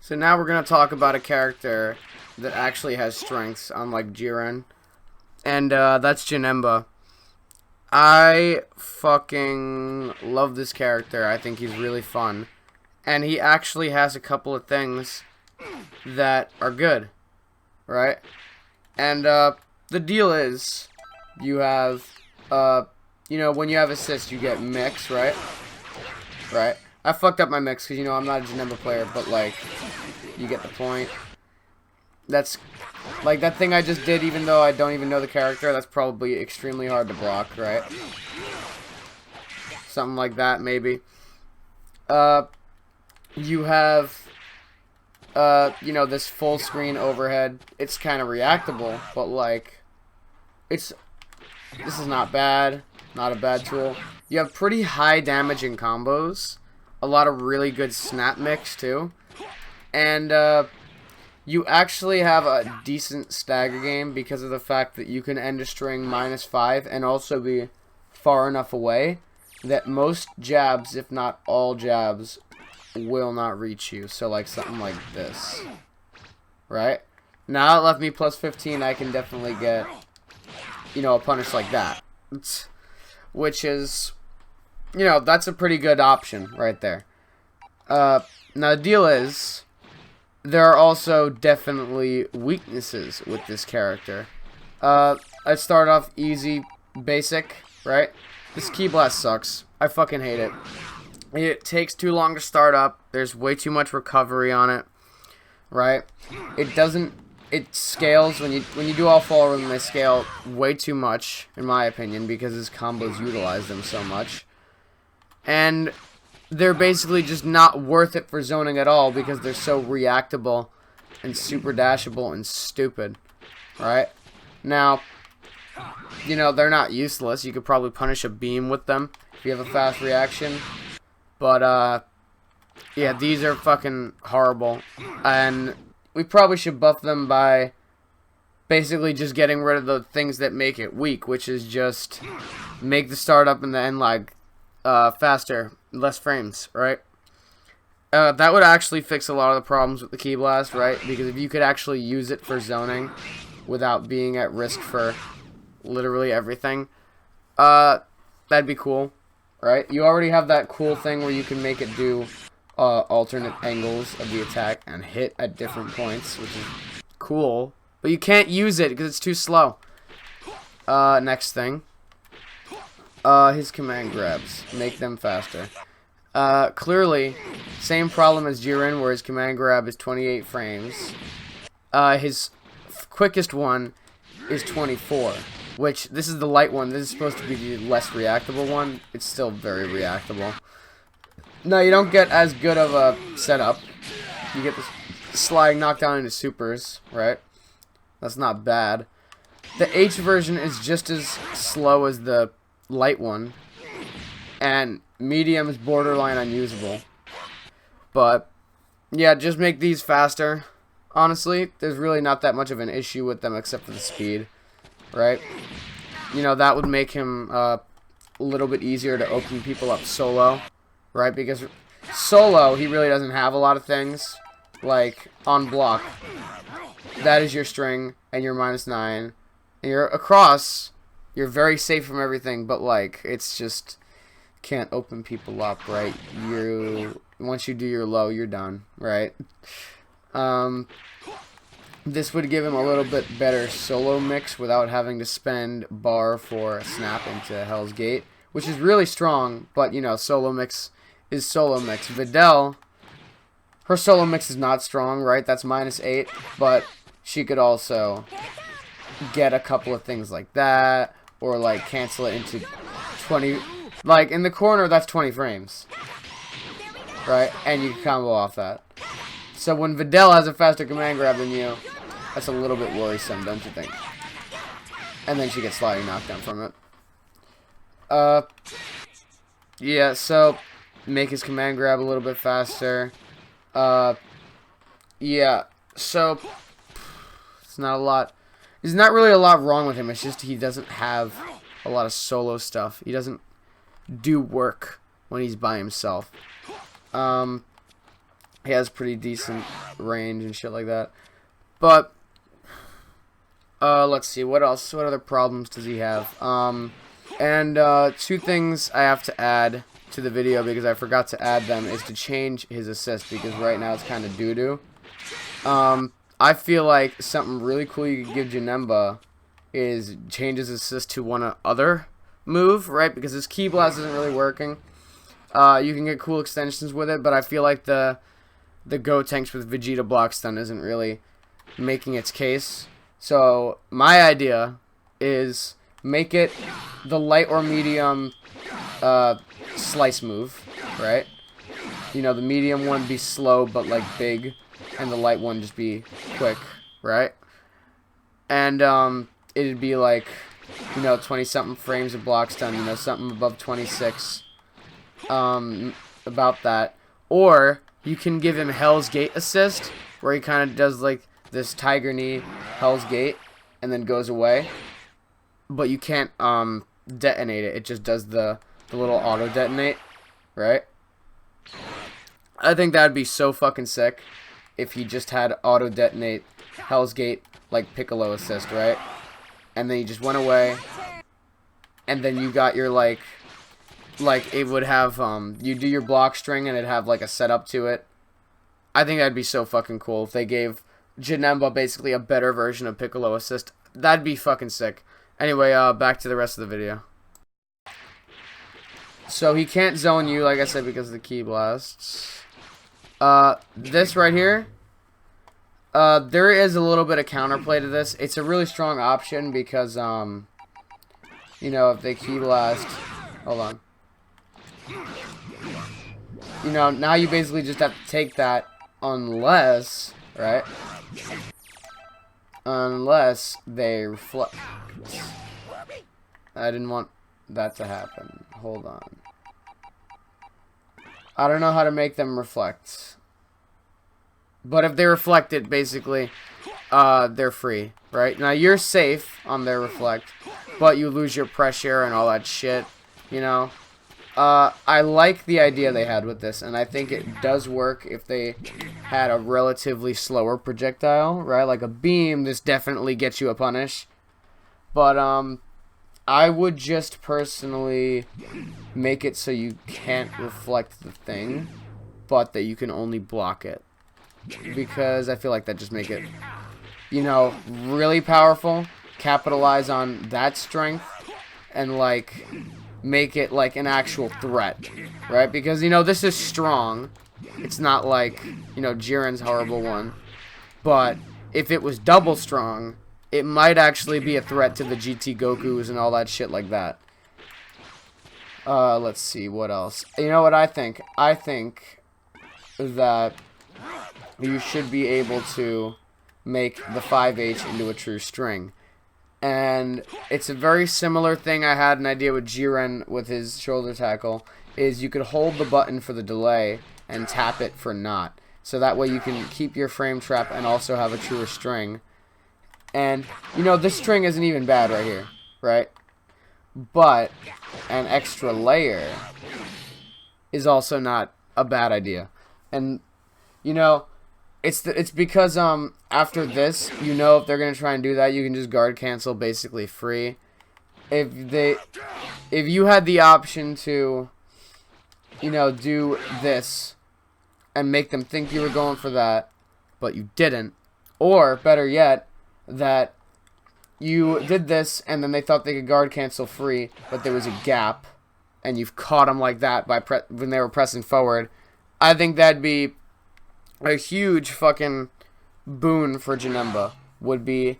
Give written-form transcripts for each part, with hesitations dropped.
So now we're going to talk about a character that actually has strengths, unlike Jiren. And that's Janemba. I fucking love this character. I think he's really fun. And he actually has a couple of things that are good. Right? And the deal is, you have, when you have assists, you get mix, right? Right? I fucked up my mix because, I'm not a Janemba player, but, like, you get the point. That's, like, that thing I just did, even though I don't even know the character, that's probably extremely hard to block, right? Something like that, maybe. You have, this full screen overhead. It's kind of reactable, but, like, this is not bad. Not a bad tool. You have pretty high damage in combos. A lot of really good snap mix, too. And, you actually have a decent stagger game because of the fact that you can end a string -5 and also be far enough away that most jabs, if not all jabs, will not reach you. So, like, something like this. Right? Now it left me +15, I can definitely get, a punish like that. Which is, that's a pretty good option right there. Now the deal is, there are also definitely weaknesses with this character. I start off easy, basic, right? This Ki Blast sucks. I fucking hate it. It takes too long to start up. There's way too much recovery on it, right? It scales when you do all 4 of them. They scale way too much, in my opinion, because his combos utilize them so much, and they're basically just not worth it for zoning at all because they're so reactable and super dashable and stupid, right? Now, they're not useless. You could probably punish a beam with them if you have a fast reaction, but yeah, these are fucking horrible, and we probably should buff them by basically just getting rid of the things that make it weak, which is just make the startup and the end lag faster, less frames, right? That would actually fix a lot of the problems with the Ki Blast, right? Because if you could actually use it for zoning without being at risk for literally everything, that'd be cool, right? You already have that cool thing where you can make it do alternate angles of the attack and hit at different points, which is cool, but you can't use it because it's too slow. Next thing, his command grabs, make them faster. Clearly, same problem as Jiren, where his command grab is 28 frames. His quickest one is 24, which, this is the light one. This is supposed to be the less reactable one. It's still very reactable. No, you don't get as good of a setup. You get the slide knockdown into supers, right? That's not bad. The H version is just as slow as the light one, and medium is borderline unusable. But yeah, just make these faster. Honestly, there's really not that much of an issue with them except for the speed, right? That would make him a little bit easier to open people up solo, right? Because solo, he really doesn't have a lot of things. Like, on block, that is your string, and you're -9. And you're across, you're very safe from everything, but, like, it's just, can't open people up, right? Once you do your low, you're done, right? This would give him a little bit better solo mix without having to spend bar for snap into Hell's Gate, which is really strong, but, solo mix is solo mix. Videl, her solo mix is not strong, right? That's -8, but she could also get a couple of things like that, or, like, cancel it into 20, like, in the corner, that's 20 frames, right? And you can combo off that. So when Videl has a faster command grab than you, that's a little bit worrisome, don't you think? And then she gets sliding knockdown from it. Yeah, so make his command grab a little bit faster. Yeah, so it's not a lot. There's not really a lot wrong with him. It's just he doesn't have a lot of solo stuff. He doesn't do work when he's by himself. He has pretty decent range and shit like that. But let's see, what else? What other problems does he have? And two things I have to add to the video because I forgot to add them is to change his assist because right now it's kind of doo-doo. I feel like something really cool you could give Janemba is change his assist to one other move, right? Because his Ki Blast isn't really working. You can get cool extensions with it, but I feel like the Gotenks with Vegeta block stun isn't really making its case. So my idea is make it the light or medium slice move, right? You know, the medium one be slow but like big, and the light one just be quick, right? And it'd be like, you know, 20-something frames of block stun, you know, something above 26, about that. Or you can give him Hell's Gate assist, where he kind of does like this Tiger Knee Hell's Gate, and then goes away. But you can't detonate it. It just does the little auto detonate, right? I think that'd be so fucking sick if he just had auto detonate Hell's Gate like Piccolo assist, right? And then he just went away, and then you got your like it would have you do your block string and it'd have like a setup to it. I think that'd be so fucking cool if they gave Janemba basically a better version of Piccolo assist. That'd be fucking sick. Anyway, back to the rest of the video. So he can't zone you, like I said, because of the Ki Blasts. This right here, there is a little bit of counterplay to this. It's a really strong option because, you know, if they Ki Blast, hold on. You know, now you basically just have to take that unless, right? Unless they reflect. I didn't want that to happen. Hold on. I don't know how to make them reflect. But if they reflect it, basically, they're free, right? Now, you're safe on their reflect, but you lose your pressure and all that shit, you know? I like the idea they had with this, and I think it does work if they had a relatively slower projectile, right? Like a beam, this definitely gets you a punish. But, I would just personally make it so you can't reflect the thing, but that you can only block it. Because I feel like that just make it, you know, really powerful, capitalize on that strength, and, like, make it like an actual threat, right? Because, you know, this is strong. It's not like, you know, Jiren's horrible one. But if it was double strong, it might actually be a threat to the GT Gokus and all that shit like that. Let's see, what else? You know what I think? I think that you should be able to make the 5H into a true string. And it's a very similar thing I had an idea with Jiren with his shoulder tackle, is you could hold the button for the delay and tap it for not. So that way you can keep your frame trap and also have a truer string. And, you know, this string isn't even bad right here, right? But an extra layer is also not a bad idea. And, you know, it's because after this, you know, if they're gonna try and do that, you can just guard cancel basically free. If you had the option to, you know, do this and make them think you were going for that, but you didn't, or better yet, that you did this and then they thought they could guard cancel free, but there was a gap, and you've caught them like that by when they were pressing forward, I think that'd be a huge fucking boon for Janemba, would be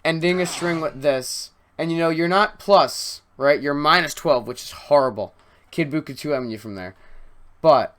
ending a string with this. And, you know, you're not plus, right? You're minus 12, which is horrible. Kid Buu could 2M you from there. But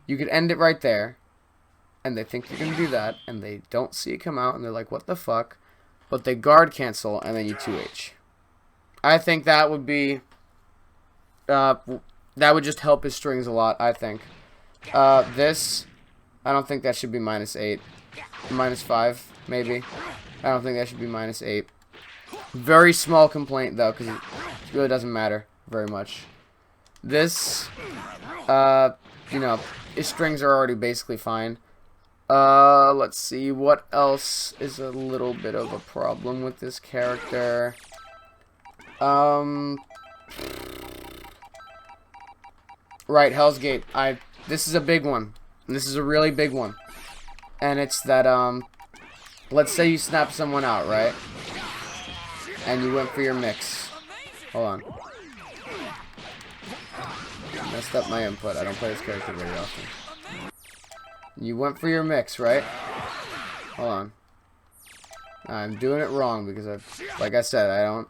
you could end it right there, and they think you're going to do that, and they don't see it come out, and they're like, what the fuck? But they guard cancel, and then you 2H. I think that would be, that would just help his strings a lot, I think. This, I don't think that should be minus 8. Minus 5, maybe. I don't think that should be minus 8. Very small complaint, though, because it really doesn't matter very much. This, you know, his strings are already basically fine. Let's see, what else is a little bit of a problem with this character? Right, Hell's Gate. This is a big one. This is a really big one. And it's that, let's say you snap someone out, right? And you went for your mix. Hold on. Messed up my input. I don't play this character very often. You went for your mix, right? Hold on. I'm doing it wrong because like I said, I don't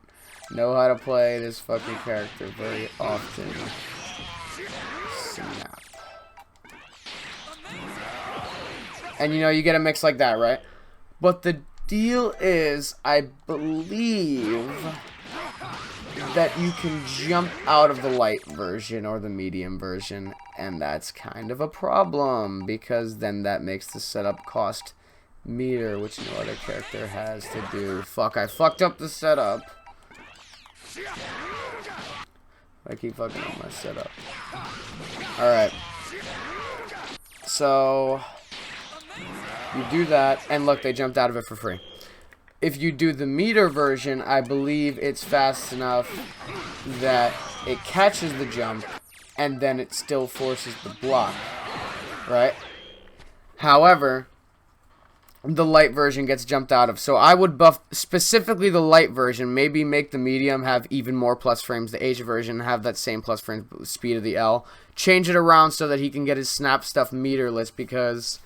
know how to play this fucking character very often. Snap. And you know, you get a mix like that, right? But the deal is, I believe that you can jump out of the light version or the medium version, and that's kind of a problem because then that makes the setup cost meter, which no other character has to do. Fuck, I fucked up the setup. I keep fucking up my setup. Alright. So you do that, and look, they jumped out of it for free. If you do the meter version, I believe it's fast enough that it catches the jump, and then it still forces the block, right? However, the light version gets jumped out of. So I would buff specifically the light version, maybe make the medium have even more plus frames, the Asia version have that same plus frame speed of the L. Change it around so that he can get his snap stuff meterless, because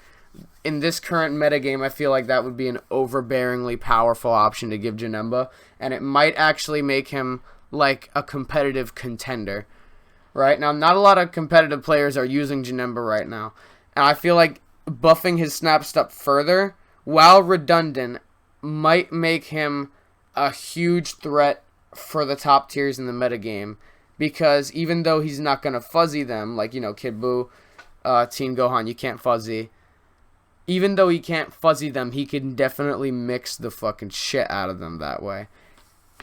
in this current metagame, I feel like that would be an overbearingly powerful option to give Janemba, and it might actually make him like a competitive contender. Right? Now, not a lot of competitive players are using Janemba right now, and I feel like buffing his snap stuff further, while redundant, might make him a huge threat for the top tiers in the metagame, because even though he's not going to fuzzy them, like, you know, Kid Buu, Teen Gohan, you can't fuzzy. Even though he can't fuzzy them, he can definitely mix the fucking shit out of them that way.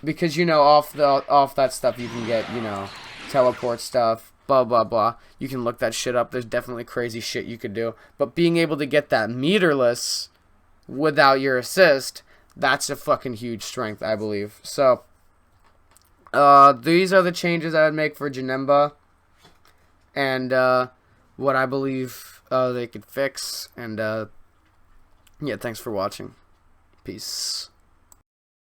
Because, you know, off that stuff you can get, you know, teleport stuff, blah, blah, blah. You can look that shit up. There's definitely crazy shit you could do. But being able to get that meterless without your assist, that's a fucking huge strength, I believe. So, these are the changes I would make for Janemba. And, what I believe they could fix. And, yeah, thanks for watching. Peace.